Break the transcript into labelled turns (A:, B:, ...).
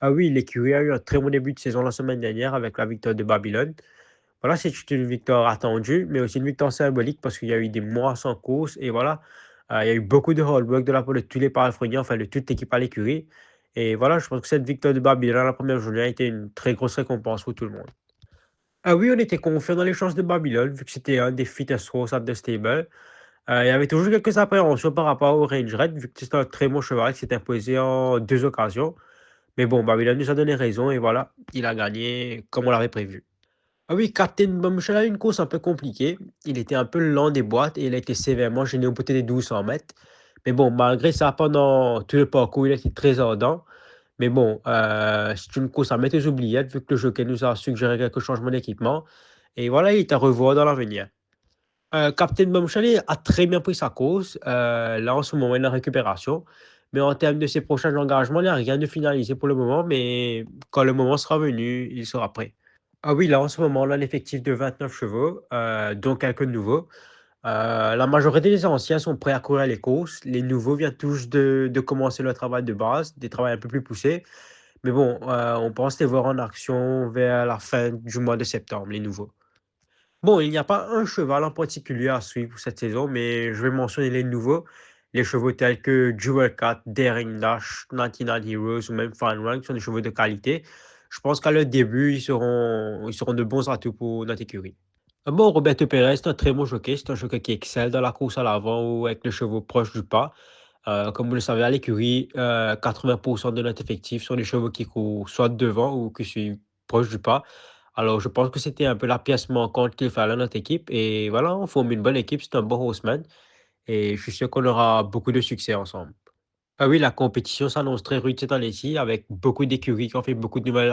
A: Ah oui, l'écurie a eu un très bon début de saison la semaine dernière avec la victoire de Babylone. Voilà, c'est une victoire attendue, mais aussi une victoire symbolique parce qu'il y a eu des mois sans course et voilà, il y a eu beaucoup de hard work de la part de tous les paraphréniens, enfin de toute l'équipe à l'écurie. Et voilà, je pense que cette victoire de Babylone la première journée a été une très grosse récompense pour tout le monde. Ah oui, on était confiants dans les chances de Babylone, vu que c'était un des fittest horse at the stable. Il y avait toujours quelques appréhensions par rapport au Range Red, vu que c'était un très bon cheval qui s'est imposé en 2 occasions. Mais bon, Babylone nous a donné raison et voilà, il a gagné comme on l'avait prévu. Ah oui, Captain Bombshell a eu une course un peu compliquée. Il était un peu lent des boîtes et il a été sévèrement gêné au côté des 1200 mètres. Mais bon, malgré ça, pendant tout le parcours, il a été très ardent. Mais bon, c'est une course à mettre aux oubliettes vu que le jockey nous a suggéré quelques changements d'équipement. Et voilà, il est à revoir dans l'avenir. Captain Bombshell a très bien pris sa course. Là, en ce moment, il est en récupération. Mais en termes de ses prochains engagements, il n'y a rien de finalisé pour le moment. Mais quand le moment sera venu, il sera prêt. Ah oui, là, en ce moment, on a l'effectif de 29 chevaux, dont quelques nouveaux. La majorité des anciens sont prêts à courir les courses. Les nouveaux viennent tous de commencer leur travail de base, des travaux un peu plus poussés. Mais bon, on pense les voir en action vers la fin du mois de septembre, les nouveaux. Bon, il n'y a pas un cheval en particulier à suivre pour cette saison, mais je vais mentionner les nouveaux. Les chevaux tels que Jewel Cat, Daring Dash, 99 Heroes ou même Fine Rank sont des chevaux de qualité. Je pense qu'à leur début, ils seront de bons atouts pour notre écurie. Bon, Roberto Pérez, c'est un très bon jockey. C'est un jockey qui excelle dans la course à l'avant ou avec les chevaux proches du pas. Comme vous le savez, à l'écurie, 80% de notre effectif sont des chevaux qui courent soit devant ou qui suivent proche du pas. Alors, je pense que c'était un peu la pièce manquante qu'il fallait à notre équipe. Et voilà, on forme une bonne équipe. C'est un bon horseman. Et je suis sûr qu'on aura beaucoup de succès ensemble. Ah oui, la compétition s'annonce très rude cette année-ci avec beaucoup d'écuries qui ont fait beaucoup de nouvelles